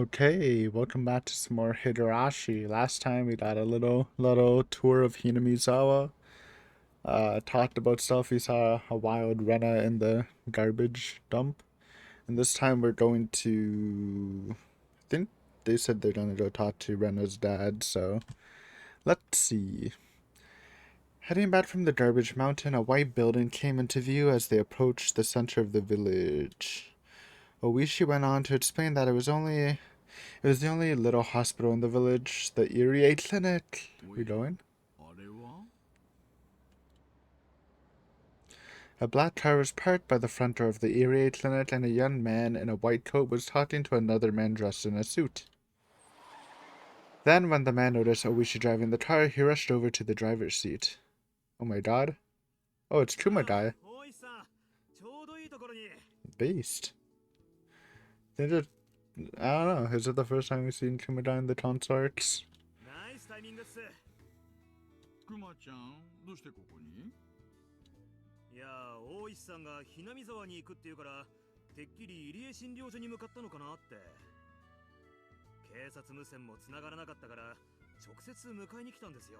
Okay, welcome back to some more Higurashi. Last time we got a little tour of Hinamizawa. Talked about stuff. We saw a wild Rena in the garbage dump. And this time we're going to, I think they said they're gonna go talk to Rena's dad, so let's see. Heading back from the garbage mountain, a white building came into view as they approached the center of the village. Oishi went on to explain that it was the only little hospital in the village, the Erie Clinic. We going? A black car was parked by the front door of the Erie Clinic, and a young man in a white coat was talking to another man dressed in a suit. Then, when the man noticed Oishi driving the car, he rushed over to the driver's seat. Oh my god. Oh, it's Kumagai. Beast. They just, I don't know, is it the first time we've seen Kumagai in the consorts? クマちゃん、どうしてここに？いやー、大石さんがひなみ沢に行くっていうから、てっきり入江診療所に向かったのかなって。警察無線も繋がらなかったから、直接迎えに来たんですよ。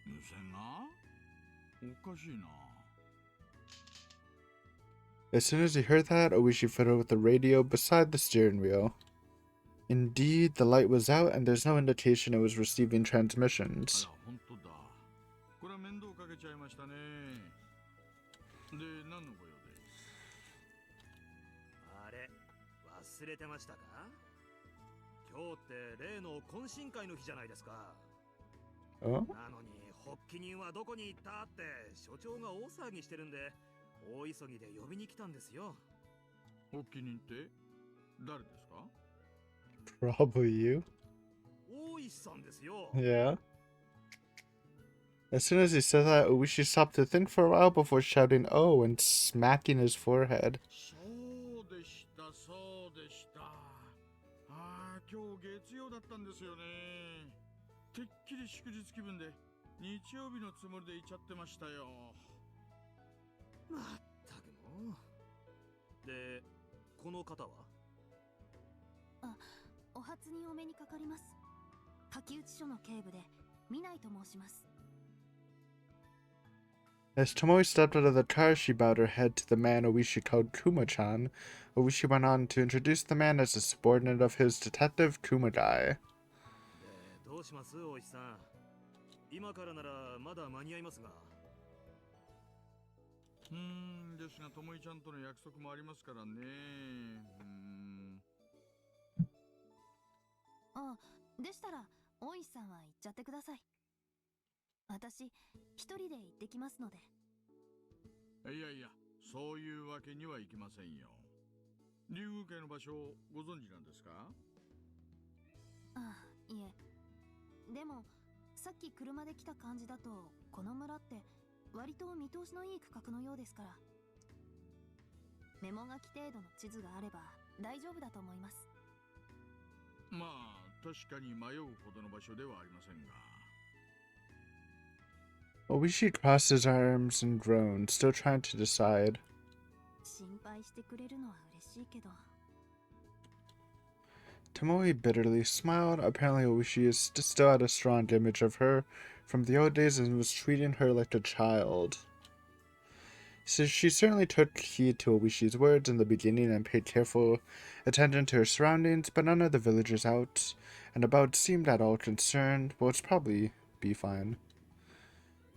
無線が？おかしいな。As soon as he heard that, Oishi fiddled with the radio beside the steering wheel. Indeed, the light was out, and there's no indication it was receiving transmissions. あら、本当だ。これは面倒かけちゃいましたね。で、何のご用で？あれ、忘れてましたか？今日って例の懇親会の日じゃないですか。なのに、発起人はどこに行ったって所長が大騒ぎしてるんで、大急ぎで呼びに来たんですよ。発起人って誰ですか？ Probably you. 大石さんですよ。Yeah. As soon as he said that, Oishi stopped to think for a while before shouting "Oh" and smacking his forehead. そうでした、そうでした。ああ、今日月曜だったんですよね。てっきり祝日気分で日曜日のつもりで行っちゃってましたよ。まったくもう。で、この方は？あ、お初にお目にかかります。柿内署の警部で、見ないと申します。As Tomoe stepped out of the car, she bowed her head to the man Oishi called Kuma-chan. Oishi went on to introduce the man as a subordinate of his detective, Kumagai. どうします、大石さん。今からならまだ間に合いますが。ですが、ともいちゃんとの約束もありますからね。あ、でしたら、大石さんは行っちゃってください。私、一人で行ってきますので。いやいや、そういうわけにはいきませんよ。竜宮家の場所をご存知なんですか？あ、いえ。でも、さっき車で来た感じだと、この村って割と見通しのいい区画のようですから。メモ書き程度の地図があれば大丈夫だと思います。まあ、確かに迷うほどの場所ではありませんが。Oishi crossed his arms and groaned, still trying to decide. 心配してくれるのは嬉しいけど。Tomoe bitterly smiled. Apparently, Oishi still had a strong image of her from the old days and was treating her like a child. So she certainly took heed to Oishi's words in the beginning and paid careful attention to her surroundings, but none of the villagers out and about seemed at all concerned. Well, it's probably be fine.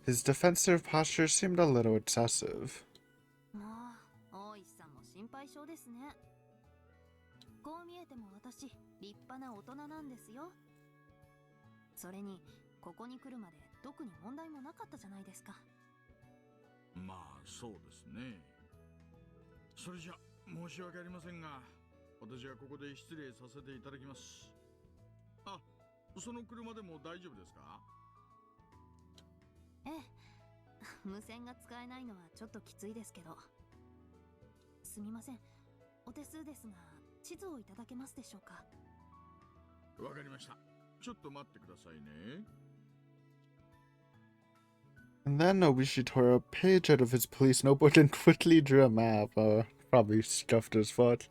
His defensive posture seemed a little excessive. まあ、大石さんも心配性ですね。こう見えても私、立派な大人なんですよ。それに、ここに来るまで特に問題もなかったじゃないですか。まあ、そうですね。それじゃ、申し訳ありませんが、私はここで失礼させていただきます。あ、その車でも大丈夫ですか？ええ。無線が使えないのはちょっときついですけど。すみません。お手数ですが、地図をいただけますでしょうか？わかりました。ちょっと待ってくださいね。And then Oishi tore a page out of his police notebook and quickly drew a map, probably scuffed his foot,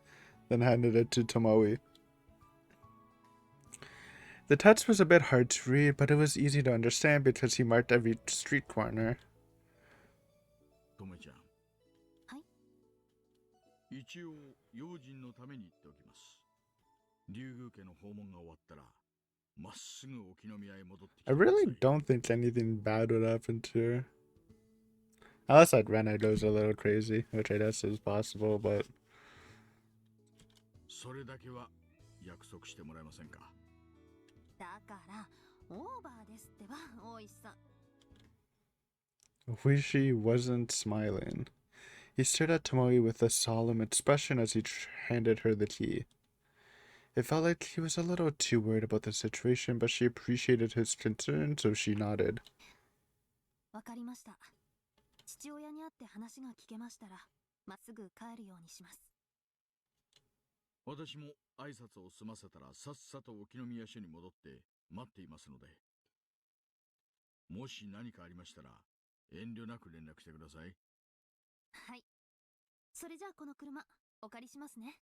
then handed it to Tomoe. The text was a bit hard to read, but it was easy to understand because he marked every street corner. とめちゃん。はい。一応用心のために言っておきます。竜宮家の訪問が終わったら、まっすぐ沖宮へ戻ってきて I くださ really い。 don't think anything bad would happen to her. Unless like Rena goes a little crazy, which I guess is possible, but それだけは約束してもらえませんか。だからオーバーですってば、大石さん。 Wishi wasn't smiling. He stared at Tomoe with a solemn expression as he handed her the key. It felt like he was a little too worried about the situation, but she appreciated his concern, so she nodded. わかりました。父親に会って話が聞けましたら、まっすぐ帰るようにします。私も挨拶を済ませたらさっさと沖宮署に戻って待っていますので、もし何かありましたら遠慮なく連絡してください。はい。それじゃあこの車、お借りしますね。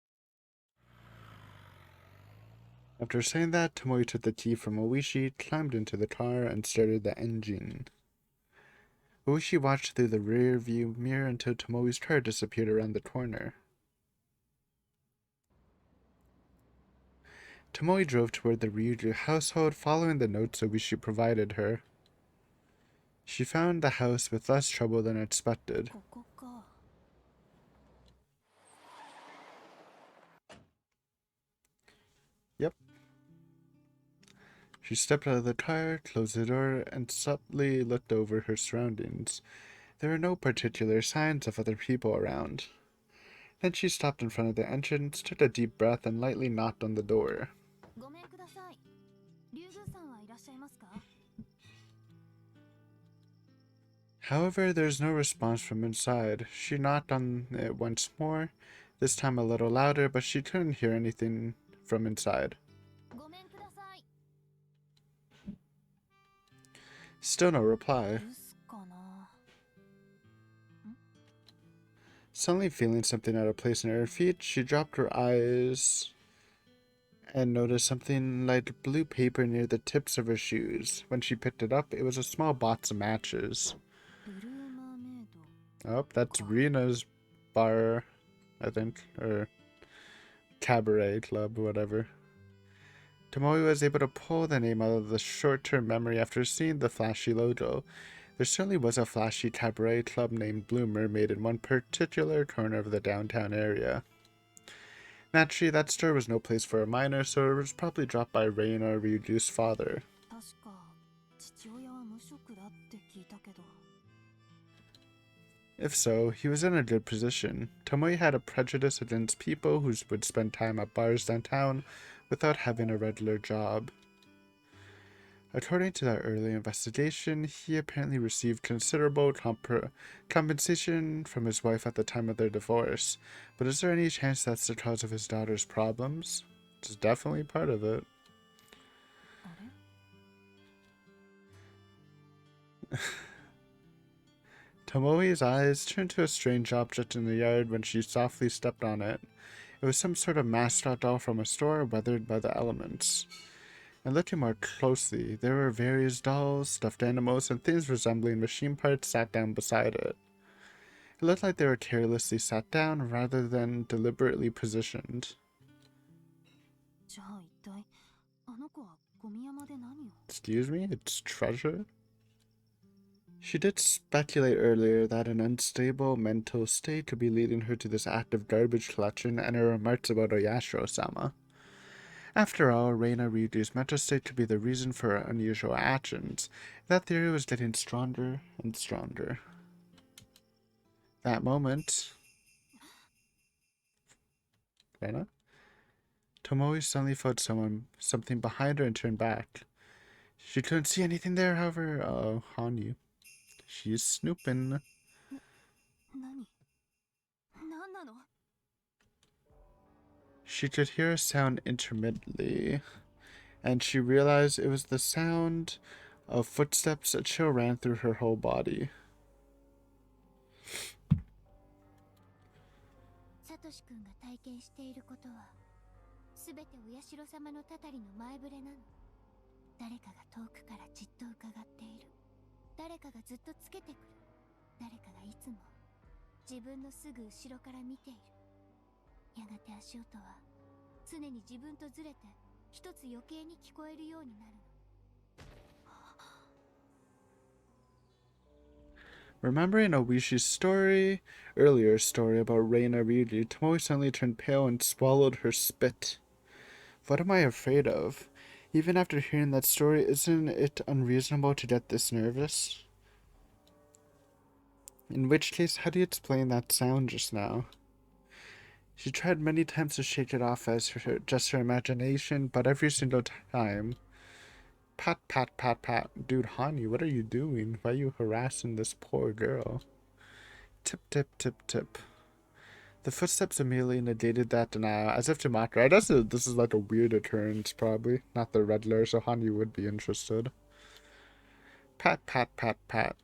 After saying that, Tomoe took the key from Oishi, climbed into the car, and started the engine. Oishi watched through the rear view mirror until Tomoe's car disappeared around the corner. Tomoe drove toward the Ryuju household, following the notes Oishi provided her. She found the house with less trouble than expected. ここか。Yep. She stepped out of the car, closed the door, and subtly looked over her surroundings. There were no particular signs of other people around. Then she stopped in front of the entrance, took a deep breath, and lightly knocked on the door. ごめんください。竜宮さんはいらっしゃいますか？ However, there's no response from inside. She knocked on it once more, this time a little louder, but she couldn't hear anything from inside. ごめんください。 Still no reply. ですかな。 Suddenly feeling something out of place near her feet, she dropped her eyes and noticed something like blue paper near the tips of her shoes. When she picked it up, it was a small box of matches. ブルーマーメイド。 Oh, that's Rena's bar, I think, or cabaret club, whatever. Tomoe was able to pull the name out of the short-term memory after seeing the flashy logo. There certainly was a flashy cabaret club named Blue Mermaid in one particular corner of the downtown area. Naturally, that store was no place for a minor, so it was probably dropped by Rena or Ryuju's father. 確か父親は無職だって聞いたけど。 If so, he was in a good position. Tomoe had a prejudice against people who would spend time at bars downtown without having a regular job. According to that early investigation, he apparently received considerable compensation from his wife at the time of their divorce. But is there any chance that's the cause of his daughter's problems? It's definitely part of it. あれ？ Tomoe's eyes turned to a strange object in the yard when she softly stepped on it. It was some sort of mascot doll from a store weathered by the elements. And looking more closely, there were various dolls, stuffed animals, and things resembling machine parts sat down beside it. It looked like they were carelessly sat down rather than deliberately positioned. じゃあ一体あの子はゴミ山で何を？ Excuse me? It's treasure? She did speculate earlier that an unstable mental state could be leading her to this act of garbage collection and her remarks about Oyashiro-sama. After all, Rena Ryuju's mental state could be the reason for her unusual actions. That theory was getting stronger and stronger. That moment... Rena? Tomoe suddenly felt something behind her and turned back. She couldn't see anything there, however. Oh, Hanyu. She's snooping. 何？何なの？ She could hear a sound intermittently, and she realized it was the sound of footsteps. A chill ran through her whole body. サトシ君が体験していることは、すべてお社様のたたりの前触れなの。誰かが遠くからじっと伺っている。誰かがずっとつけてくる。誰かがいつも自分のすぐ後ろから見ている。やがて足音は常に自分とずれて一つ余計に聞こえるようになるの。Remembering Owishi's earlier story about Rena Ryuji, Tomoe suddenly turned pale and swallowed her spit. What am I afraid of? Even after hearing that story, isn't it unreasonable to get this nervous? In which case, how do you explain that sound just now? She tried many times to shake it off as just her imagination, but every single time... Pat, pat, pat, pat. Dude, Hani, what are you doing? Why are you harassing this poor girl? Tip, tip, tip, tip. The footsteps immediately negated that denial, as if to mock her. I guess this is like a weird occurrence, probably. Not the Riddler, so Hani would be interested. Pat, pat, pat, pat.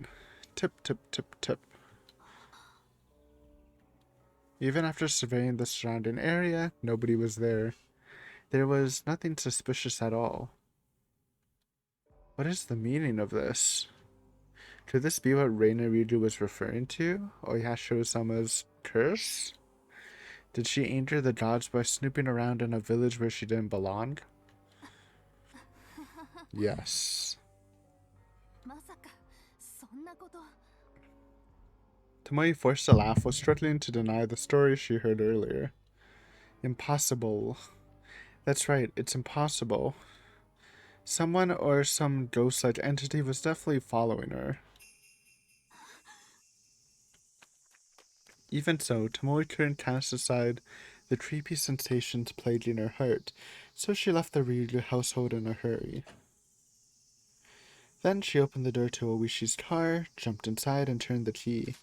Tip, tip, tip, tip. Even after surveying the surrounding area, nobody was there. There was nothing suspicious at all. What is the meaning of this? Could this be what Reina Ryuju was referring to? Oyasho-sama's curse? Did she injure the gods by snooping around in a village where she didn't belong? Yes. Tomoe, forced to laugh, was struggling to deny the story she heard earlier. Impossible. That's right, it's impossible. Someone or some ghost-like entity was definitely following her. Even so, Tomoe couldn't cast aside the creepy sensations plaguing her heart, so she left the Ryugu household in a hurry. Then she opened the door to Owishi's car, jumped inside, and turned the key.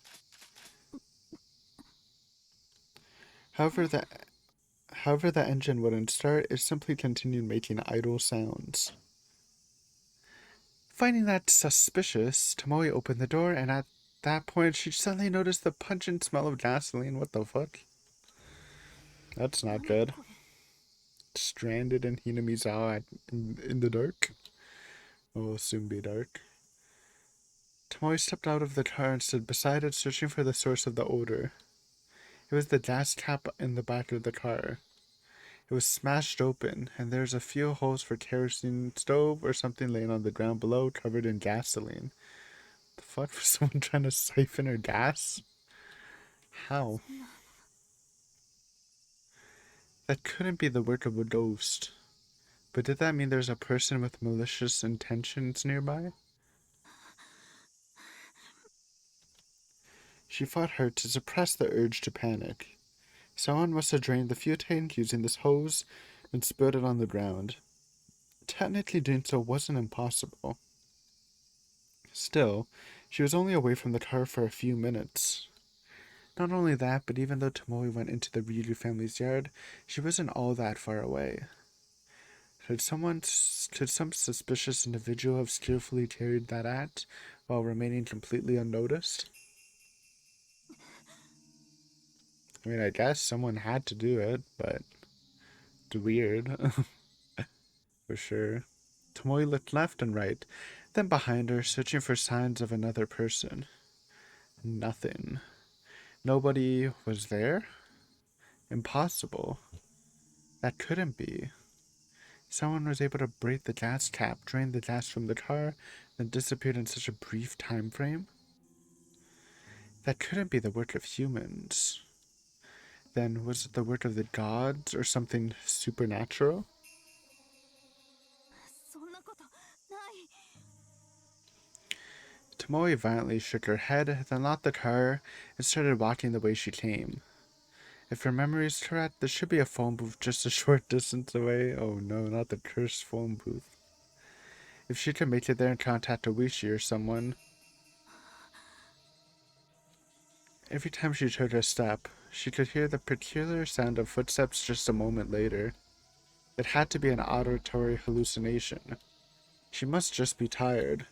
However, the engine wouldn't start, it simply continued making idle sounds. Finding that suspicious, Tomoe opened the door, and at that point, she suddenly noticed the pungent smell of gasoline. What the fuck? That's not good. Stranded in Hinamizawa in the dark. It will soon be dark. Tomoe stepped out of the car and stood beside it, searching for the source of the odor. It was the gas cap in the back of the car. It was smashed open, and there's a few holes for kerosene stove or something laying on the ground below, covered in gasoline. The fuck, was someone trying to siphon her gas? How? That couldn't be the work of a ghost. But did that mean there's a person with malicious intentions nearby? She fought hard to suppress the urge to panic. Someone must have drained the fuel tank using this hose and spilled it on the ground. Technically doing so wasn't impossible. Still, she was only away from the car for a few minutes. Not only that, but even though Tomoe went into the Ryugu family's yard, she wasn't all that far away. Could some suspicious individual have skillfully carried that act while remaining completely unnoticed? I mean, I guess someone had to do it, but it's weird. For sure. Tomoe looked left and right, then behind her, searching for signs of another person. Nothing. Nobody was there? Impossible. That couldn't be. Someone was able to break the gas cap, drain the gas from the car, then disappeared in such a brief time frame? That couldn't be the work of humans. Then was it the work of the gods or something supernatural? Tomoe violently shook her head, then locked the car and started walking the way she came. If her memory is correct, there should be a phone booth just a short distance away. Oh no, not the cursed phone booth. If she could make it there and contact Owishi or someone. Every time she took a step, she could hear the peculiar sound of footsteps just a moment later. It had to be an auditory hallucination. She must just be tired.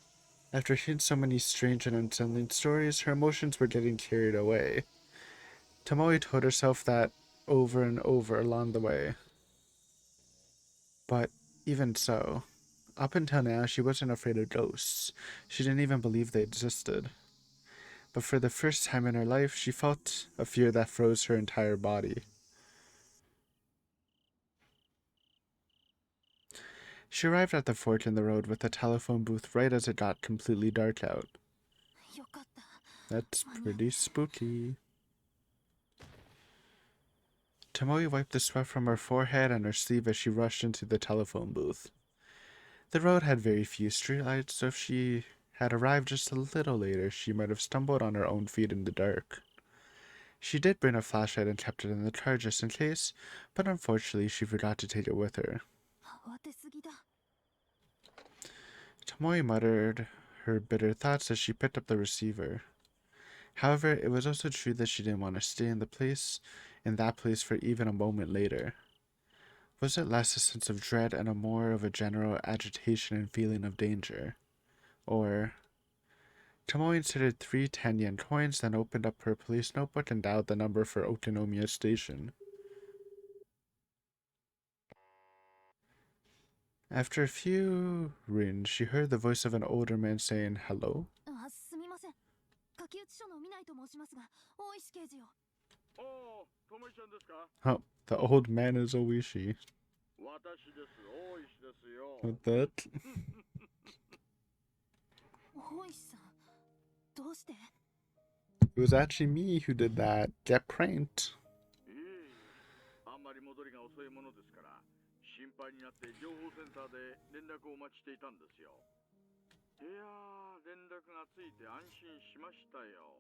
After hearing so many strange and unsettling stories, her emotions were getting carried away. Tomoe told herself that over and over along the way. But even so, Up until now, she wasn't afraid of ghosts. She didn't even believe they existed. But for the first time in her life, she felt a fear that froze her entire body. She arrived at the fork in the road with the telephone booth right as it got completely dark out. That's pretty spooky. Tomoe wiped the sweat from her forehead and her sleeve as she rushed into the telephone booth. The road had very few streetlights, so if she had arrived just a little later, she might have stumbled on her own feet in the dark. She did bring a flashlight and kept it in the car just in case, but unfortunately she forgot to take it with her. Tomoe muttered her bitter thoughts as she picked up the receiver. However, it was also true that she didn't want to stay in that place for even a moment later. Was it less a sense of dread and a more of a general agitation and feeling of danger? Or... Tomoe inserted 3 10-yen coins, then opened up her police notebook and dialed the number for Okinomiya Station. After a few rings, she heard the voice of an older man saying, "Hello?" Oh, the old man is Oishi. What that? It was actually me who did that. Get pranked. 心配になって情報センターで連絡をお待ちしていたんですよ。いやー、連絡がついて安心しましたよ。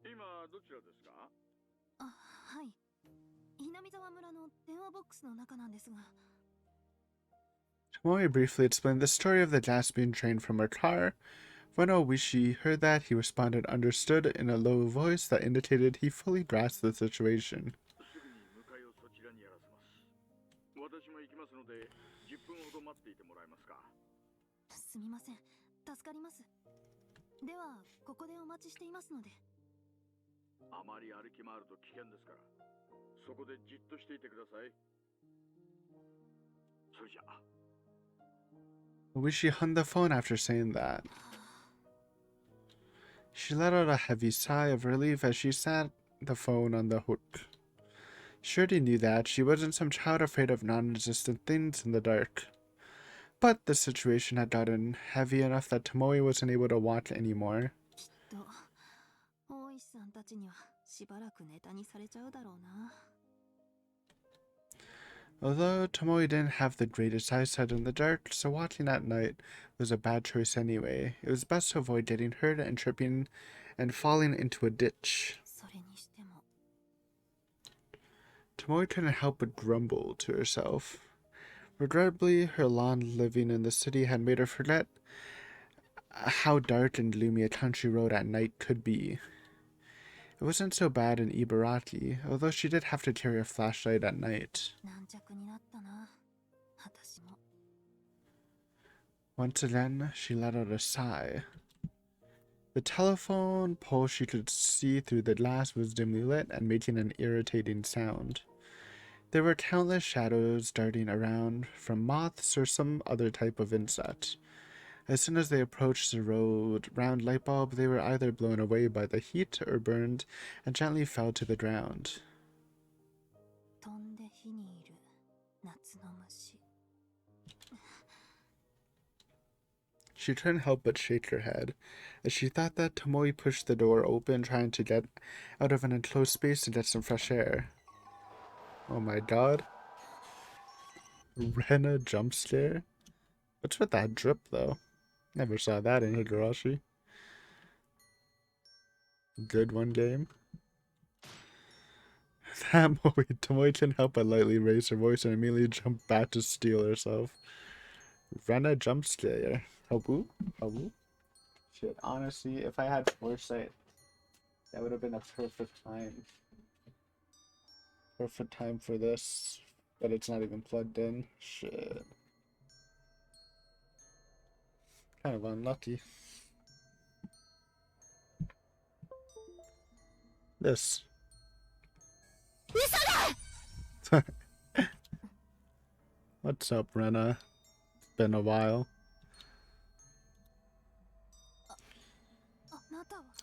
今どちらですか？あ、はい。南沢村の電話ボックスの中なんですが。Tomoe briefly explained the story of the gas being drained from her car. When Oishi heard that, he responded understood in a low voice that indicated he fully grasped the situation. すぐに迎えをそちらにやらせます。私も行きますので、10分ほど待っていてもらえますか？すみません。助かります。では、ここでお待ちしていますので。あまり歩き回ると危険ですから、そこでじっとしていてください。それじゃあ。Oishi hung the phone after saying that. She let out a heavy sigh of relief as she sat the phone on the hook. She already knew that she wasn't some child afraid of non-existent things in the dark. But the situation had gotten heavy enough that Tomoe wasn't able to watch anymore. Although Tomoe didn't have the greatest eyesight in the dark, so watching at night was a bad choice anyway. It was best to avoid getting hurt and tripping and falling into a ditch. Tomoe couldn't help but grumble to herself. Regrettably, her long living in the city had made her forget how dark and gloomy a country road at night could be. It wasn't so bad in Ibaraki, although she did have to carry a flashlight at night. Once again, she let out a sigh. The telephone pole she could see through the glass was dimly lit and making an irritating sound. There were countless shadows darting around, from moths or some other type of insect. As soon as they approached the round light bulb, they were either blown away by the heat or burned and gently fell to the ground. She couldn't help but shake her head, as she thought that Tomoe pushed the door open, trying to get out of an enclosed space to get some fresh air. Oh my god. Rena jump scare? What's with that drip, though? Never saw that in Higurashi. Good one game. That moment, Tomoe couldn't help but lightly raise her voice and immediately jump back to steel herself. Rena jump scare. Habu? Habu? Shit, honestly, if I had foresight, that would have been a perfect time. Perfect time for this. But it's not even plugged in. Shit. Kind of unlucky. This. What's up, Rena? been a while.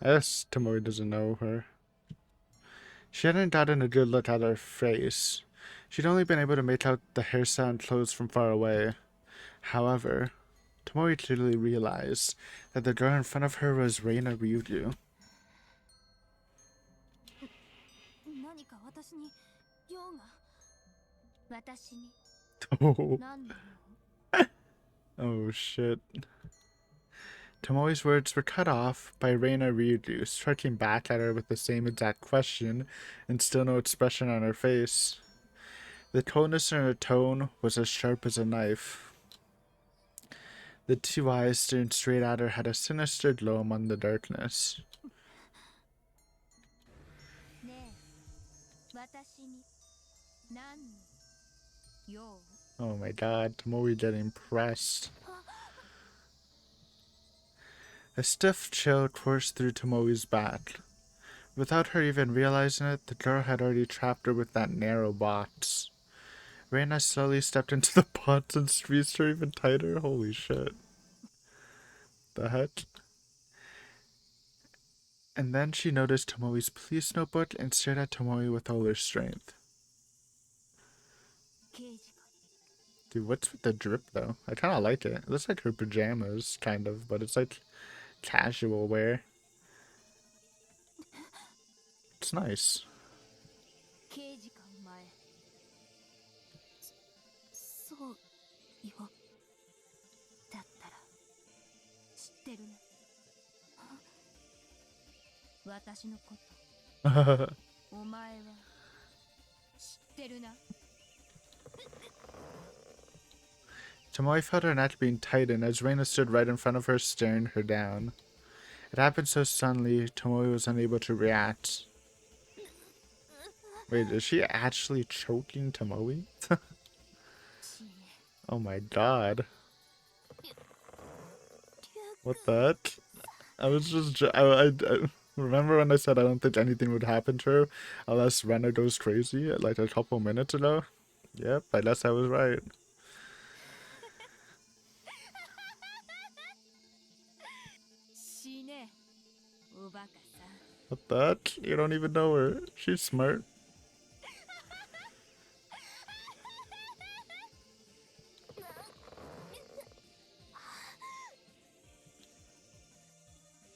Yes, Tomoe doesn't know her. She hadn't gotten a good look at her face. She'd only been able to make out the hairstyle and clothes from far away. However, Tomoe clearly realized that the girl in front of her was Rena Ryugu. Oh. Oh shit. Tomoe's words were cut off by Rena Ryugu striking back at her with the same exact question and still no expression on her face. The coldness in her tone was as sharp as a knife. The two eyes staring straight at her had a sinister glow among the darkness. Oh my god, Tomoe getting pressed. A stiff chill coursed through Tomoe's back. Without her even realizing it, the girl had already trapped her with that narrow box. Rena slowly stepped into the box and squeezed her even tighter. Holy shit. The heck? And then she noticed Tomoe's police notebook and stared at Tomoe with all her strength. Dude, what's with the drip though? I kind of like it. It looks like her pajamas, kind of, but it's like casual wear. It's nice. Tomoe felt her neck being tightened as Rena stood right in front of her, staring her down. It happened so suddenly, Tomoe was unable to react. Wait, is she actually choking Tomoe? Oh my god. What the heck? I was just... I remember when I said I don't think anything would happen to her unless Rena goes crazy like a couple minutes ago? Yep, I guess I was right. What the heck? You don't even know her. She's smart.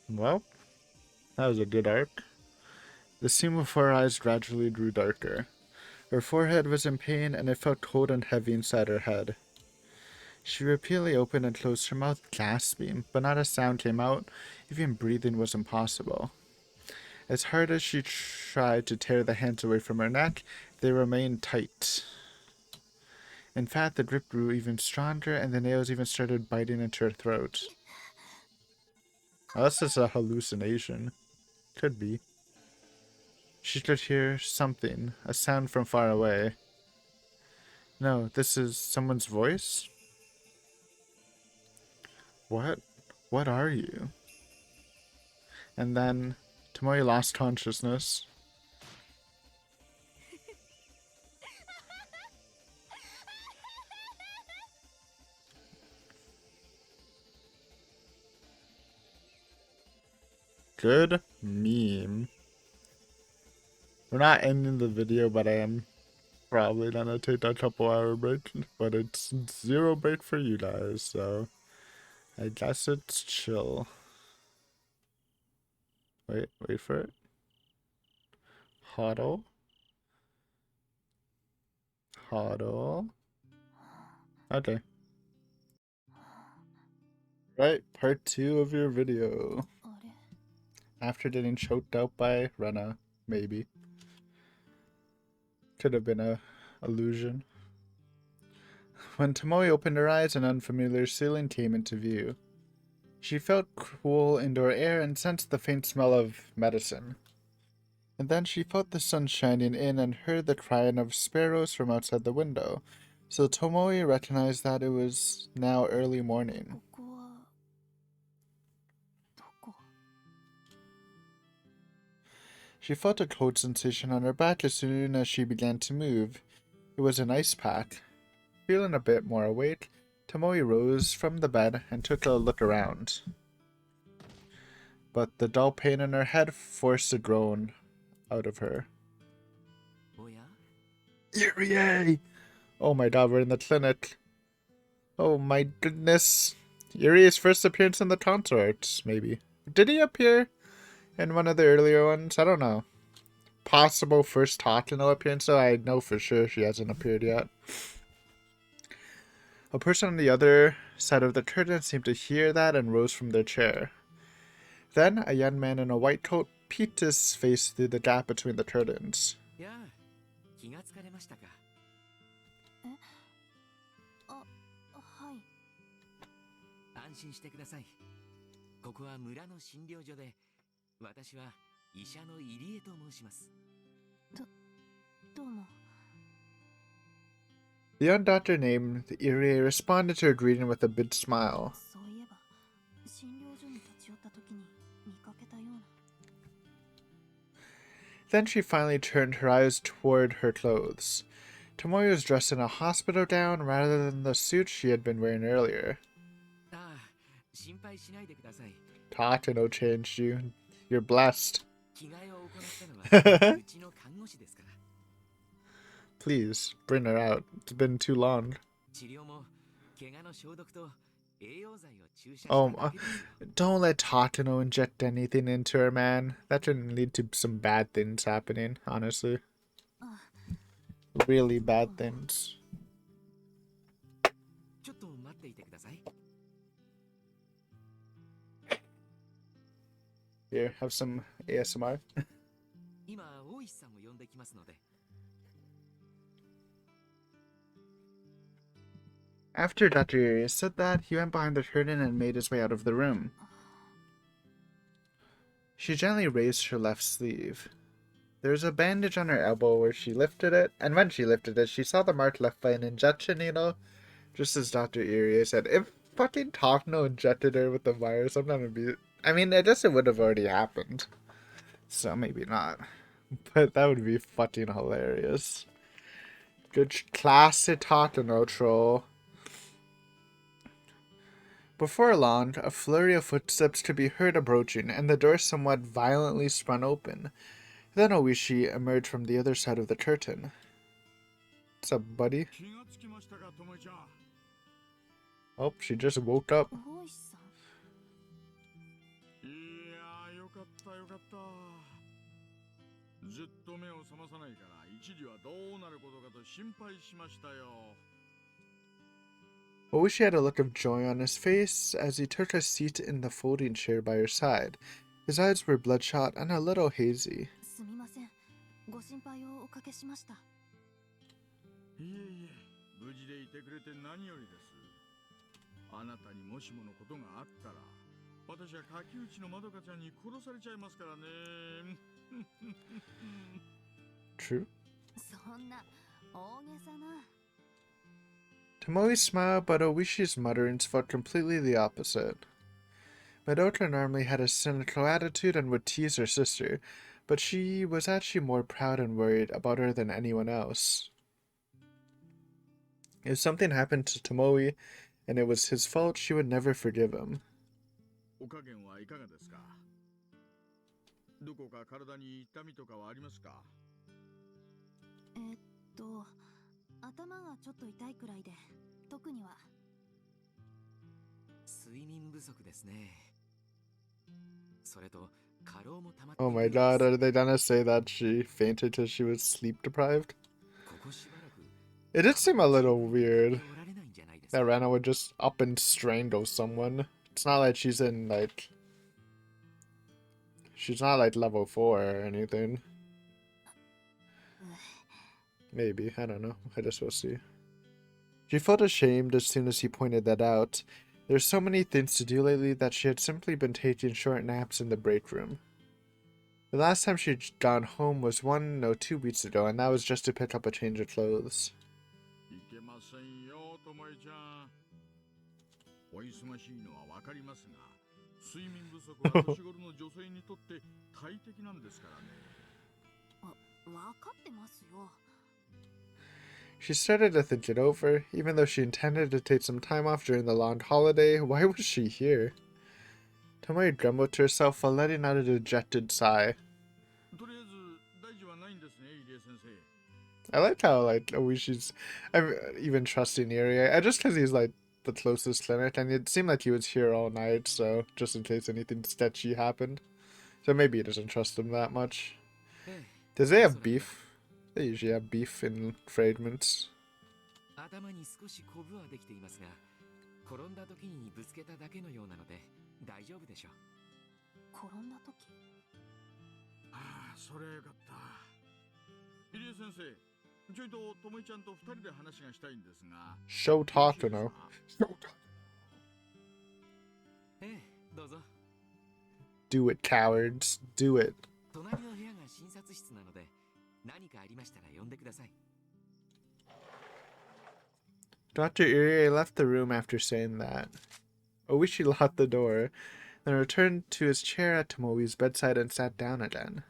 Well, that was a good arc. The scene before her eyes gradually grew darker. Her forehead was in pain and it felt cold and heavy inside her head. She repeatedly opened and closed her mouth, gasping, but not a sound came out. Even breathing was impossible. As hard as she tried to tear the hands away from her neck, they remained tight. In fact, the grip grew even stronger and the nails even started biting into her throat. Unless it's a hallucination. Could be. She could hear something, a sound from far away. No, this is someone's voice? What? What are you? And then Tomoe lost consciousness. Good meme. We're not ending the video, but I am probably gonna take a couple hour break. But it's 0 break for you guys, so I guess it's chill. Wait for it. Huddle. Huddle. Okay. Right, part 2 of your video. After getting choked out by Rena, maybe. Could have been a illusion. When Tomoe opened her eyes, an unfamiliar ceiling came into view. She felt cool indoor air and sensed the faint smell of medicine. And then she felt the sun shining in and heard the crying of sparrows from outside the window. So Tomoe recognized that it was now early morning. She felt a cold sensation on her back as soon as she began to move. It was an ice pack. Feeling a bit more awake, Tomoe rose from the bed and took a look around. But the dull pain in her head forced a groan out of her. Yuri! Oh my god, we're in the clinic. Oh my goodness. Yuri's first appearance in the Tonto Arts, maybe. Did he appear in one of the earlier ones? I don't know. Possible first Takano appearance, though I know for sure she hasn't appeared yet. A person on the other side of the curtain seemed to hear that and rose from their chair. Then a young man in a white coat peeked his face through the gap between the curtains. The young doctor named Irie responded to her greeting with a big smile. Then she finally turned her eyes toward her clothes. Tomoe was dressed in a hospital gown rather than the suit she had been wearing earlier. Takano changed you. You're blessed. Please, bring her out. It's been too long. Oh, don't let Takano inject anything into her, man. That can lead to some bad things happening, honestly. Really bad things. Here, have some ASMR. After Dr. Irie said that, he went behind the curtain and made his way out of the room. She gently raised her left sleeve. There was a bandage on her elbow where she lifted it, and when she lifted it, she saw the mark left by an injection needle, just as Dr. Irie said. If fucking Takano injected her with the virus, I'm not gonna be... I mean, I guess it would have already happened. So maybe not. But that would be fucking hilarious. Good classic Takano troll. Before long, a flurry of footsteps could be heard approaching, and the door somewhat violently spun open. Then Oishi emerged from the other side of the curtain. What's up, buddy? Oh, she just woke up. Oishi had a look of joy on his face as he took a seat in the folding chair by her side. His eyes were bloodshot and a little hazy. True. Tomoe smiled, but Oishi's mutterings felt completely the opposite. Madoka normally had a cynical attitude and would tease her sister, but she was actually more proud and worried about her than anyone else. If something happened to Tomoe and it was his fault, she would never forgive him. Oh my god, are they gonna say that she fainted because she was sleep deprived? It did seem a little weird that Rena would just up and strangle someone. It's not like she's in, like... She's not, like, level 4 or anything. Maybe, I don't know. I just will see. She felt ashamed as soon as he pointed that out. There's so many things to do lately that she had simply been taking short naps in the break room. The last time she'd gone home was 2 weeks ago, and that was just to pick up a change of clothes. She started to think it over. Even though she intended to take some time off during the long holiday, why was she here? Tomoe grumbled to herself while letting out a dejected sigh. とりあえず大事はないんですね、入江先生。 I like how, like, Oishi's even trusting Eri. I just because he's, like, the closest clinic, and it seemed like he was here all night, so just in case anything sketchy happened. So maybe he doesn't trust him that much. Does they have beef? They usually have beef in fragments. 頭に少しコブはできていますが、転んだ時にぶつけただけのようなので大丈夫でしょう。転んだ時。ああ、それはよかった。入江先生、ちょいとともいちゃんと二人で話がしたいんですが。Show talk to know. どうぞ。Do it, cowards. Do it. 隣の部屋が診察室なので、何かありましたら呼んでください。Dr. Irie left the room after saying that. Oishi locked the door, then returned to his chair at Tomoe's bedside and sat down again.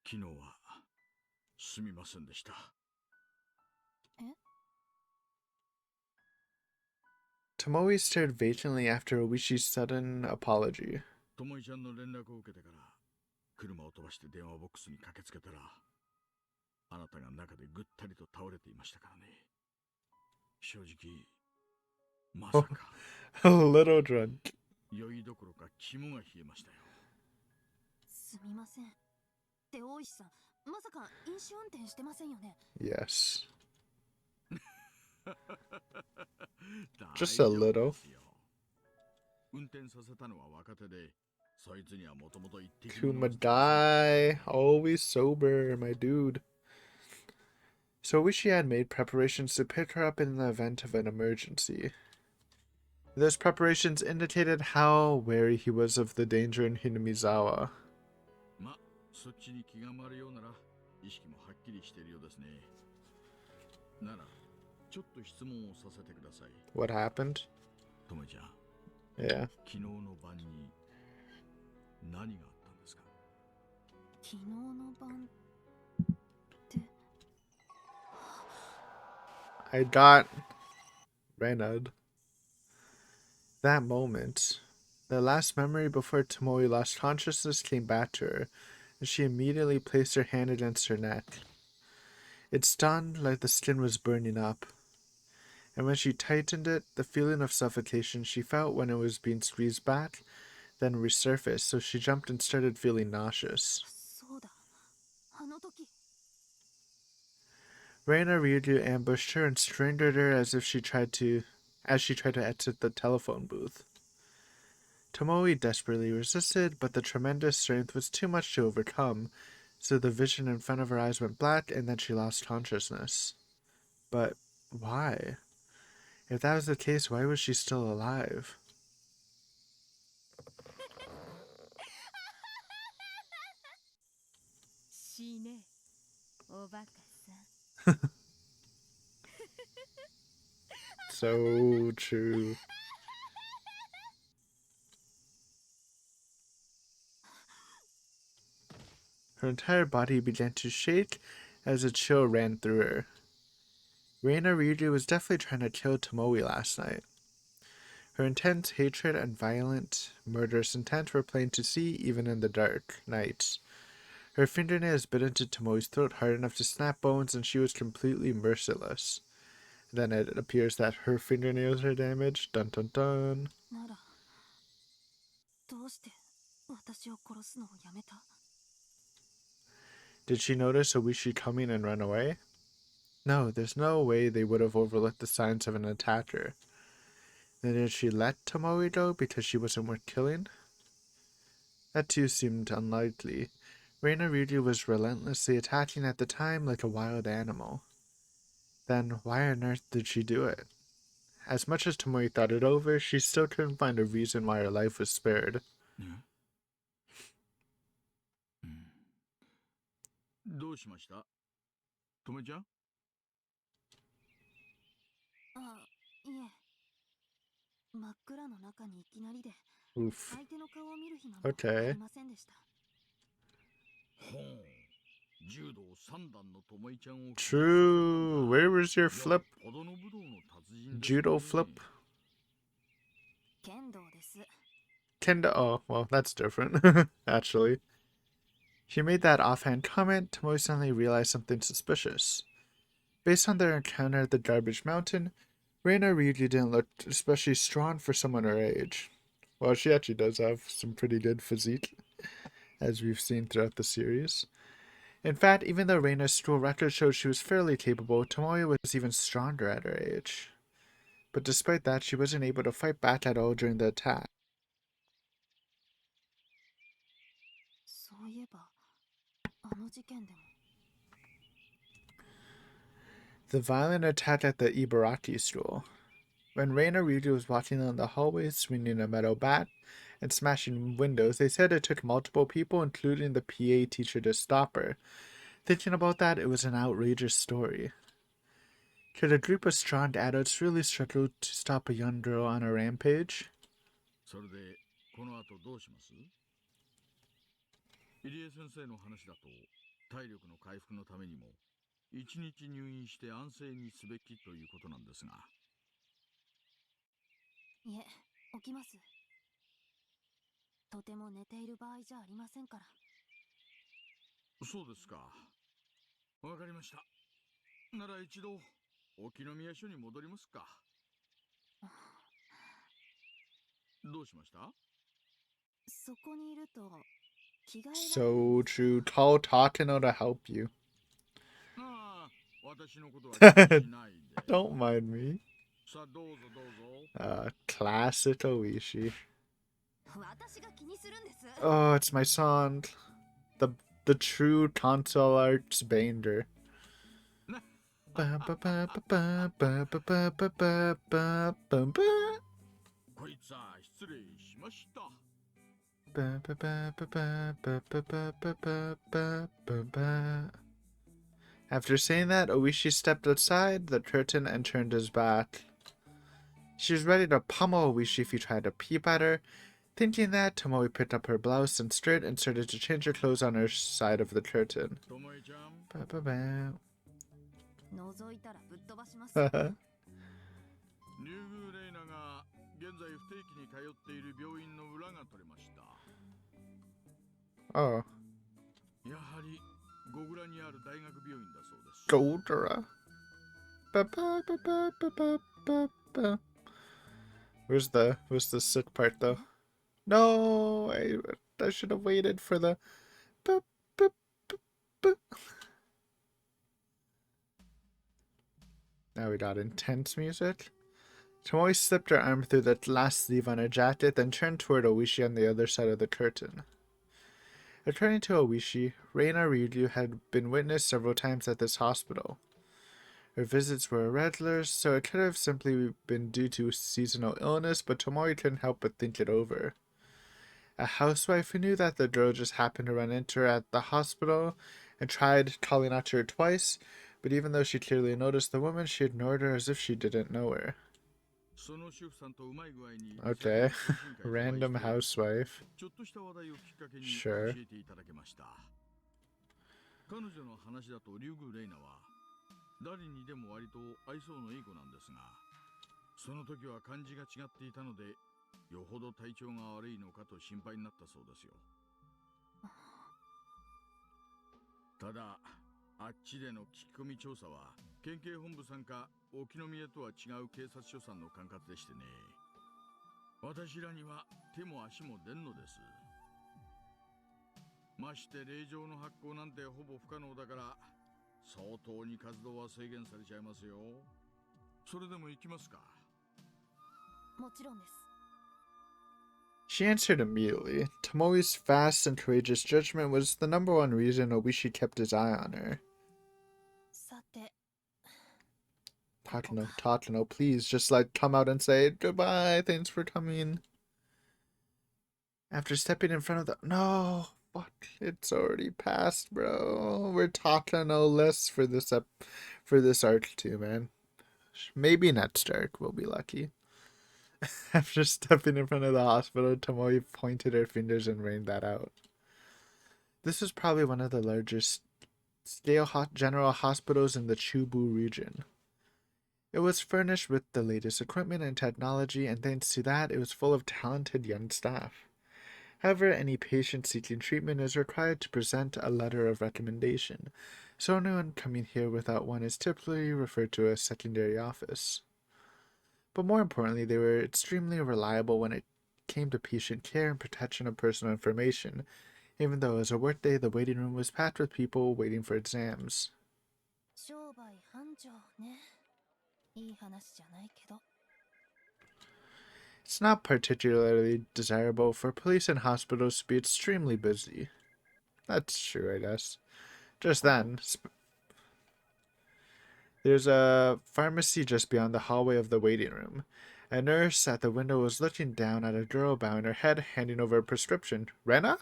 昨日はすみませんでした。え？ Tomoe stared vacantly after Oishi's sudden apology. ともいちゃんの連絡を受けてから車を飛ばして電話ボックスに駆けつけたら、あなたが中でぐったりと倒れていましたからね。正直まさか A little drunk. 酔いどころか肝が冷えましたよ。すみません。って大石さん、まさか飲酒運転してませんよね。Yes. Just a little. 運転させたのは若手で、そいつにはもともと一滴 Kumadai, always sober, my dude. So Oishi had made preparations to pick her up in the event of an emergency. Those preparations indicated how wary he was of the danger in Hinamizawa. ま、そっちに気が回るようなら意識もはっきりしているようですね。ならちょっと質問をさせてください。 What happened? ともちゃん。 Yeah. 昨日の晩に何があったんですか？昨日の晩って。I got Rena. That moment, the last memory before Tomoe lost consciousness came back to her, and she immediately placed her hand against her neck. It stung like the skin was burning up, and when she tightened it, the feeling of suffocation she felt when it was being squeezed back then resurfaced, so she jumped and started feeling nauseous. そうだ。あの時。Reina Ryuju ambushed her and strangled her as she tried to exit the telephone booth. Tomoe desperately resisted, but the tremendous strength was too much to overcome, so the vision in front of her eyes went black and then she lost consciousness. But why? If that was the case, why was she still alive? 死ね、おバカさん。 So true. Her entire body began to shake as a chill ran through her. Reina Ryuju was definitely trying to kill Tomoe last night. Her intense hatred and violent, murderous intent were plain to see even in the dark nights. Her fingernails bit into Tomoe's throat hard enough to snap bones, and she was completely merciless. Then it appears that her fingernails are damaged. Dun dun dun. なら、どうして私を殺すのをやめた？ Did she notice Oishi coming and run away? No, there's no way they would have overlooked the signs of an attacker. Then did she let Tomoe go because she wasn't worth killing? That too seemed unlikely. Reina Ryuju was relentlessly attacking at the time like a wild animal. Then why on earth did she do it? As much as Tomoe thought it over, she still couldn't find a reason why her life was spared. どうしました？ともちゃん？あ、いえ。真っ暗の中にいきなりで、 Oof. 相手の顔を見る暇もあ Okay. りませんでした。True. Where was your flip? Judo flip? 剣道です。 Kendo. Oh, well, that's different, actually. He made that offhand comment. Tomoe suddenly realized something suspicious. Based on their encounter at the Garbage Mountain, Rena really didn't look especially strong for someone her age. Well, she actually does have some pretty good physique, as we've seen throughout the series. In fact, even though Reina's school record showed she was fairly capable, Tomoe was even stronger at her age. But despite that, she wasn't able to fight back at all during the attack. そういえばあの事件でも The violent attack at the Ibaraki school. When Reina Ryuji was watching them in the hallway, swinging a metal bat and smashing windows, they said it took multiple people, including the PA teacher, to stop her. Thinking about that, it was an outrageous story. Could a group of strong adults really struggle to stop a young girl on a rampage? それでこの後どうします？入江先生の話だと体力の回復のためにも一日入院して安静にすべきということなんですが。いえ、起きます。とても寝ている場合じゃありませんから。そうですか。わかりました。なら一度沖宮署に戻りますか。どうしました？そこにいると着替えられるんです。 So true. Call Takano to help you. ああ、私のことは気にしないで。Don't mind me. さあどうぞどうぞ。Classic Oishi. 私が気にするんです。 Oh, it's my song. The true console arts banger. こいつは失礼しました。 After saying that, Oishi stepped outside the curtain and turned his back. She was ready to pummel Oishi if he tried to peep at her. Thinking that, Tomoe picked up her blouse and skirt and started to change her clothes on her side of the curtain. ともえちゃん、覗いたらぶっ飛ばします。リュウグウレイナが現在不定期に通っている病院の裏が取れました。 Oh. やはりゴグラにある大学病院だそうです。 Goldra. Where's the sick part though? No, I should have waited for the. Now we got intense music. Tomoe slipped her arm through the last sleeve on her jacket, then turned toward Oishi on the other side of the curtain. According to Oishi, Reina Ryuryu had been witnessed several times at this hospital. Her visits were irregular, so it could have simply been due to seasonal illness, but Tomoe couldn't help but think it over. A housewife who knew that the girl just happened to run into her at the hospital and tried calling out to her twice, but even though she clearly noticed the woman, she ignored her as if she didn't know her. Okay, random housewife. Sure. 彼女の話だとリュウグウレイナは誰にでも割と愛想のいい子なんですが、その時は感じが違っていたので、よほど体調が悪いのかと心配になったそうですよ。ただ、あっちでの聞き込み調査は県警本部さんか沖宮とは違う警察署さんの管轄でしてね、私らには手も足も出んのです。まして令状の発行なんてほぼ不可能だから相当に活動は制限されちゃいますよ。それでも行きますか？もちろんです。 She answered immediately. Tomoe's fast and courageous judgment was the number one reason Oishi kept his eye on her. さて、 Takano, please just come out and say goodbye. Thanks for coming. After stepping in front of the no, fuck, it's already passed, bro. We're Takano-less for this arc too, man. Maybe next arc we'll be lucky. After stepping in front of the hospital, Tomoe pointed her fingers and rained that out. This was probably one of the largest scale general hospitals in the Chubu region. It was furnished with the latest equipment and technology, and thanks to that, it was full of talented young staff. However, any patient seeking treatment is required to present a letter of recommendation, so anyone coming here without one is typically referred to as secondary office. But more importantly, they were extremely reliable when it came to patient care and protection of personal information, even though as a workday, the waiting room was packed with people waiting for exams. 商売繁盛ね。いい話じゃないけど。 It's not particularly desirable for police and hospitals to be extremely busy. That's true, I guess. Just then, there's a pharmacy just beyond the hallway of the waiting room. A nurse at the window was looking down at a girl bowing her head, handing over a prescription. Rena?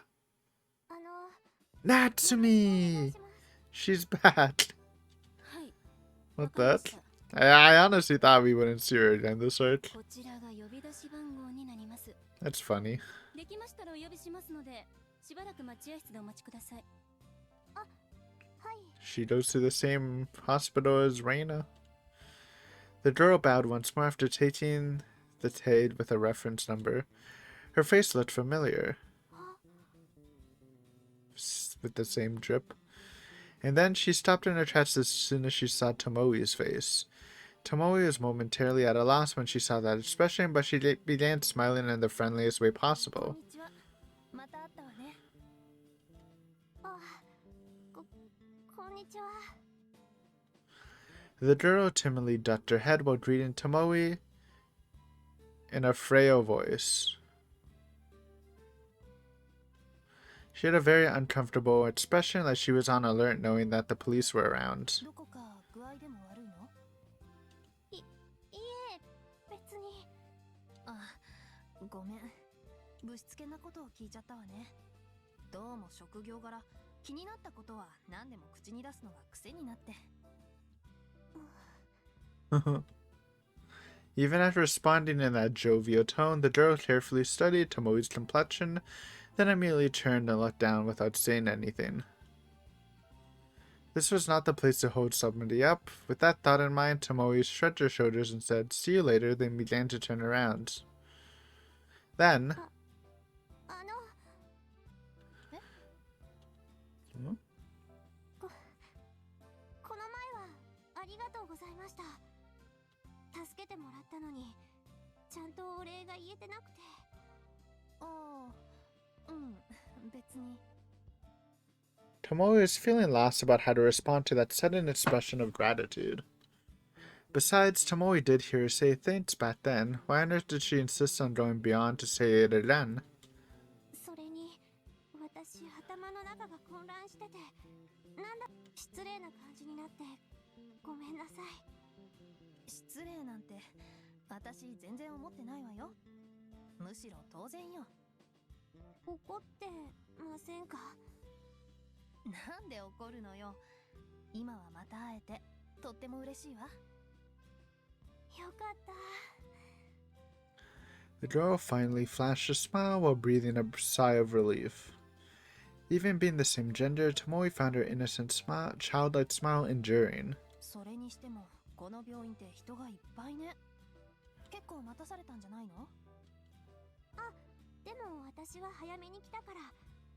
あの、 Natsumi! She's back. はい。 What that? I honestly thought we wouldn't see her again this arc. こちらが呼び出し番号になります。 That's funny. できましたらお呼びしますので、しばらく待合室でお待ちください。あ、はい。 She goes to the same hospital as Rena. The girl bowed once more after taking the tade with a reference number. Her face looked familiar, with the same drip. And then she stopped in her tracks as soon as she saw Tomoe's face. Tomoe was momentarily at a loss when she saw that expression, but she began smiling in the friendliest way possible. The girl timidly ducked her head while greeting Tomoe in a frail voice. She had a very uncomfortable expression, like she was on alert knowing that the police were around. どこか具合でも悪いの？いえ、別に。あ、ごめん。ぶしつけなことを聞いちゃったわね。どうも職業柄、気になったことは何でも口に出すのが癖になって。Even after responding in that jovial tone, the girl carefully studied Tomoe's complexion, then immediately turned and looked down without saying anything. This was not the place to hold somebody up. With that thought in mind, Tomoe shrugged her shoulders and said, "See you later," then began to turn around. Then... Hmm? この前はありがとうございました。助けてもらったのに、ちゃんとお礼が言えてなくて。ああ、うん、別に。Tomoe is feeling lost about how to respond to that sudden expression of gratitude. Besides, Tomoe did hear her say thanks back then. Why on earth did she insist on going beyond to say it again? それに、私頭の中が混乱してて、なんだ失礼な感じになって、ごめんなさい。失礼なんて、私全然思ってないわよ。むしろ当然よ。怒ってませんか？なんで怒るのよ。今はまた会えて、とっても嬉しいわ。よかった。 The girl finally flashed a smile while breathing a sigh of relief. Even being the same gender, Tomoe found her innocent smile, childlike smile enduring. それにしても、この病院って人がいっぱいね。結構待たされたんじゃないの？あ、でも私は早めに来たから、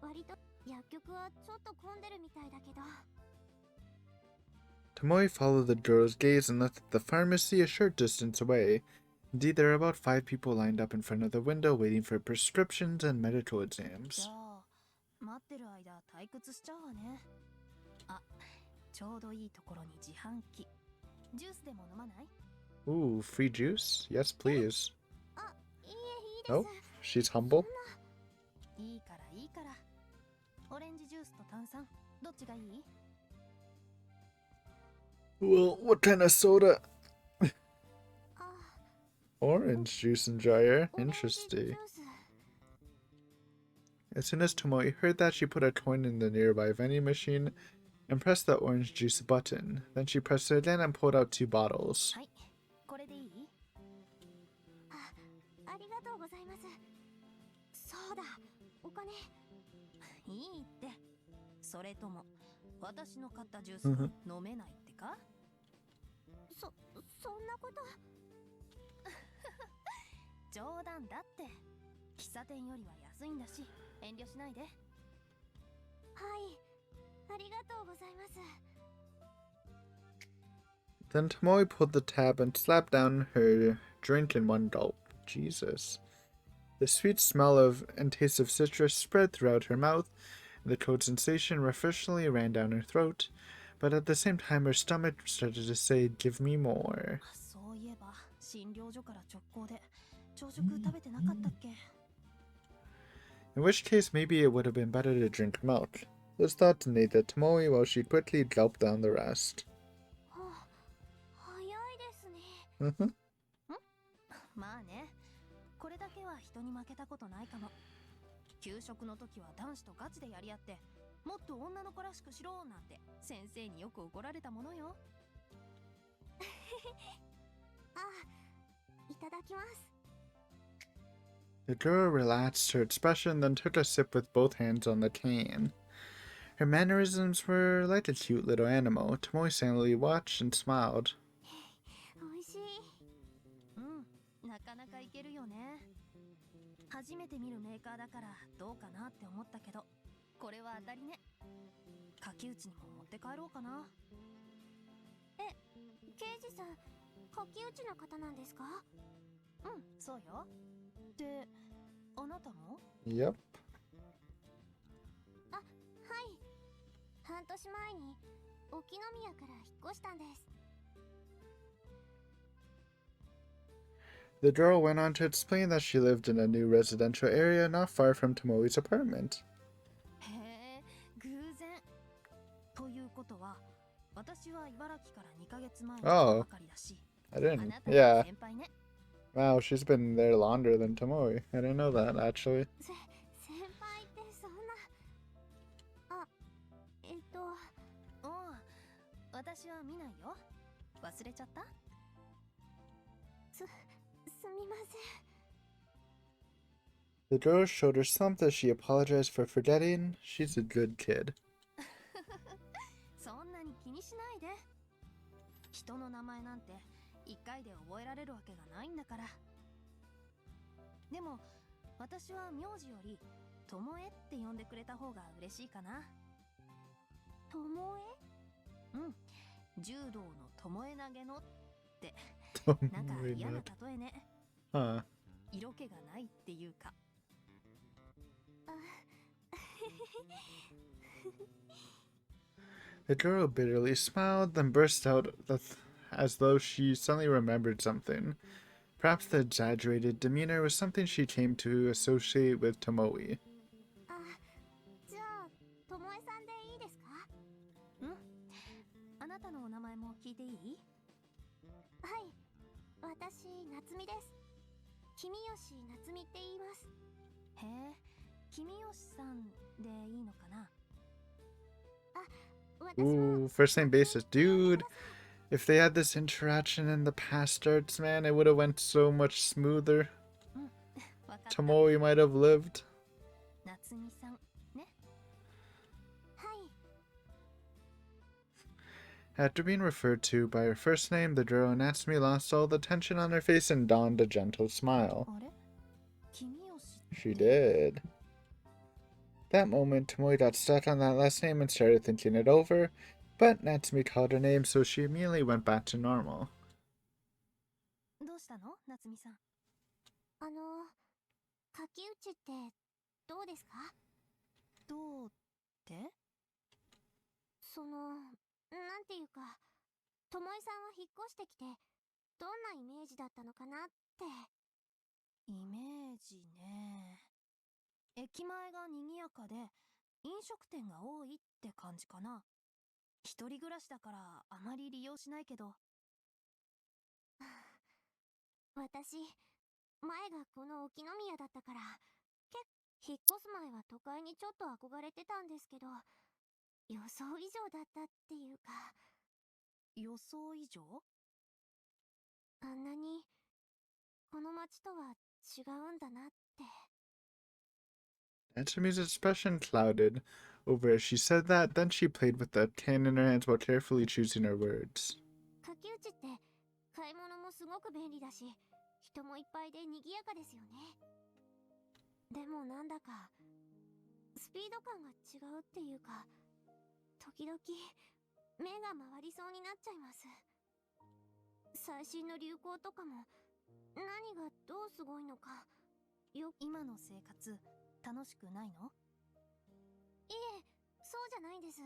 割と薬局はちょっと混んでるみたいだけど。Tomoe followed the girl's gaze and looked at the pharmacy a short distance away. Indeed, there were about 5 people lined up in front of the window waiting for prescriptions and medical exams. じゃあ、待ってる間退屈しちゃうわね。あ、ちょうどいいところに自販機。ジュースでも飲まない？ Ooh, free juice? Yes, please. あ、いいえ、いいです。 Oh, she's humble. いいからいいから。オレンジジュースと炭酸、どっちがいい？ Well, what kind of soda? Orange juice and dryer. Interesting. As soon as Tomoe heard that, she put a coin in the nearby vending machine and pressed the orange juice button. Then she pressed it again and pulled out 2 bottles. はい、これでいい？ありがとうございます。そうだ、お金。いいって。それとも私の買ったジュース Mhm. が飲めないってか？そんなこと冗談だって。喫茶店よりは安いんだし遠慮しないで。はい、ありがとうございます。 Then Tomoe pulled the tab and slapped down her drink in one gulp. Jesus. The sweet smell of and taste of citrus spread throughout her mouth, and the cold sensation refreshingly ran down her throat, but at the same time her stomach started to say, "Give me more." そういえば診療所から直行で朝食食べてなかったっけ？ In which case, maybe it would have been better to drink milk. This thought to Tomoe while she quickly gulped down the rest. 早いですね。Mhm. まあね、これだけは人に負けたことないかも。給食の時は男子とガチでやり合って、もっと女の子らしくしろなんて先生によく怒られたものよ。あ、いただきます。 The girl relaxed her expression, then took a sip with both hands on the cane. Her mannerisms were like a cute little animal. Tomoe silently watched and smiled. おいしい。なかなかいけるよね。初めて見るメーカーだからどうかなって思ったけど、これは当たりね。柿内にも持って帰ろうかな。え、刑事さん、柿内の方なんですか？そうよ。で、あなたも？ Yep. あ、はい。半年前に沖宮から引っ越したんです。 The girl went on to explain that she lived in a new residential area not far from Tomoe's apartment. へえ、偶然。ということは、私は茨城から2ヶ月前に来たばかりだし、 I あ didn't. なたが Yeah. 先輩ね。 Wow, she's been there longer than Tomoe. I didn't know that, actually. 先輩ってそんな。あ、おう、私は見ないよ。忘れちゃった？すみません。 The girl showed her slump as she apologized for forgetting. She's a good kid. そんなに気にしないで。人の名前なんて一回で覚えられるわけがないんだから。でも私は名字よりともえって呼んでくれた方が嬉しいかな。ともえ？柔道のともえ投げのって、なんか嫌な例えね。Huh. 色気がないっていうか。The girl bitterly smiled, then burst out as though she suddenly remembered something. Perhaps the exaggerated demeanor was something she came to associate with Tomoe. あ、じゃあ、ともえさんでいいですか？あなたのお名前も聞いていい？はい、私、夏美です。君吉夏美って言います。へえ、君吉さんでいいのかな？あ、私も。 Ooh, first name basis. Dude, if they had this interaction in the past starts, man, it would have went so much smoother. わかった。 Tomoe might have lived. 夏美さんね。はい。 After being referred to by her first name, the girl Natsumi lost all the tension on her face and donned a gentle smile. あれ？君吉。 She did. That moment, Tomoe got stuck on that last name and started thinking it over, but Natsumi called her name, so she immediately went back to normal. どうしたの？夏美さん。柿内ってどうですか？どうって？なんていうか、ともえさんは引っ越してきて、どんなイメージだったのかなって。イメージね。駅前が賑やかで、飲食店が多いって感じかな。一人暮らしだからあまり利用しないけど。私、前がこの沖宮だったから、引っ越す前は都会にちょっと憧れてたんですけど、予想以上だったっていうか。予想以上？あんなにこの街とは違うんだなって。 Natsumi's expression clouded. Over as she said that, then she played with the can in her hands while carefully choosing her words. 柿内って買い物もすごく便利だし、人もいっぱいで賑やかですよね。でもなんだかスピード感が違うっていうか、時々目が回りそうになっちゃいます。最新の流行とかも何がどうすごいのか。今の生活楽しくないの？いえ、そうじゃないです。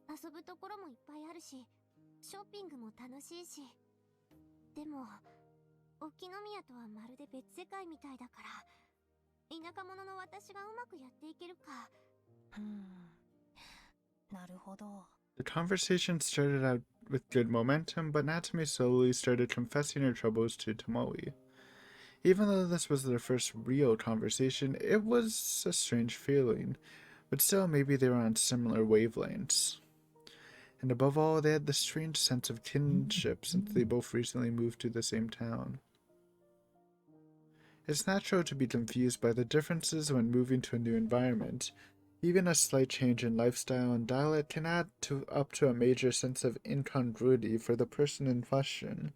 遊ぶところもいっぱいあるし、ショッピングも楽しいし。でも沖宮とはまるで別世界みたいだから、田舎者の私がうまくやっていけるか。なるほど。 The conversation started out with good momentum, but Natsume slowly started confessing her troubles to Tomoe. Even though this was their first real conversation, it was a strange feeling, but still maybe they were on similar wavelengths. And above all, they had the strange sense of kinship since they both recently moved to the same town. It's natural to be confused by the differences when moving to a new environment. Even a slight change in lifestyle and dialect can add up to a major sense of incongruity for the person in question.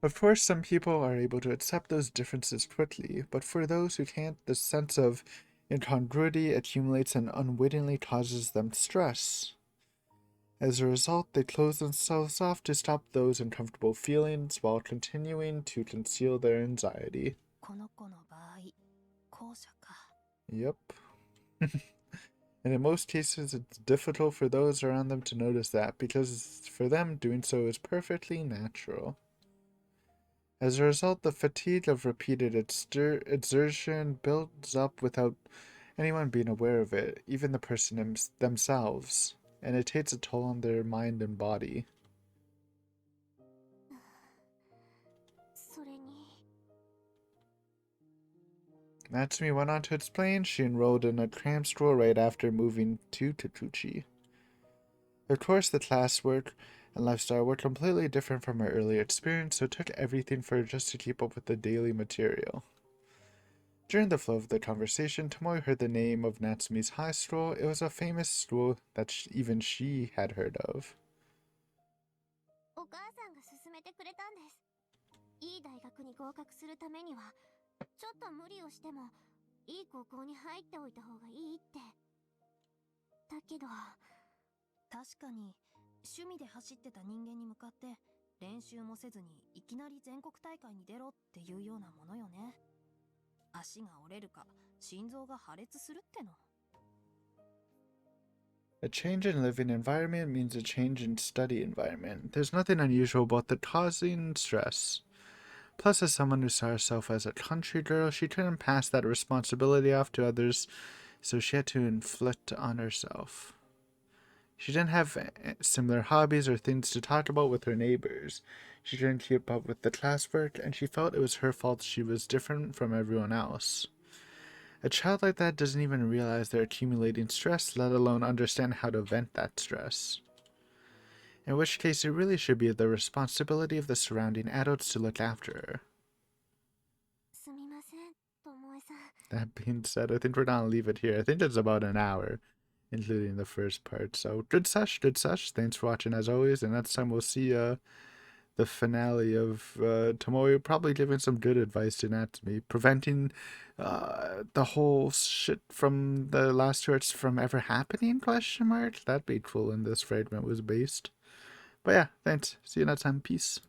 Of course, some people are able to accept those differences quickly, but for those who can't, the sense of incongruity accumulates and unwittingly causes them stress. As a result, they close themselves off to stop those uncomfortable feelings while continuing to conceal their anxiety. この子の場合、後者か。 Yep. And in most cases, it's difficult for those around them to notice that, because for them, doing so is perfectly natural. As a result, the fatigue of repeated exertion builds up without anyone being aware of it, even the person themselves, and it takes a toll on their mind and body. それに Natsumi went on to explain she enrolled in a cram school right after moving to Tokihogushi. Of course, the classwork and lifestyle were completely different from her earlier experience, so it took everything for her just to keep up with the daily material. During the flow of the conversation, Tomoe heard the name of Natsumi's high school. It was a famous school that even she had heard of. お母さんが勧めてくれたんです。いい大学に合格するためにはちょっと無理をしてもいい高校に入っておいた方がいいって。だけど確かに趣味で走ってた人間に向かって練習もせずにいきなり全国大会に出ろっていうようなものよね。足が折れるか心臓が破裂するっての。 A change in living environment means a change in study environment. There's nothing unusual about the causing stress. Plus, as someone who saw herself as a country girl, she couldn't pass that responsibility off to others, so she had to inflict on herself. She didn't have similar hobbies or things to talk about with her neighbors. She couldn't keep up with the classwork, and she felt it was her fault she was different from everyone else. A child like that doesn't even realize they're accumulating stress, let alone understand how to vent that stress. In which case, it really should be the responsibility of the surrounding adults to look after her. すみません、ともえさん。 That being said, I think we're gonna leave it here. I think it's about an hour, including the first part. So, good sesh, good sesh. Thanks for watching as always, and next time we'll see the finale of Tomoe probably giving some good advice to Natsumi, preventing the whole shit from the last two arcs from ever happening, question mark? That'd be cool, and this fragment was based. But yeah, thanks. See you next time. Peace.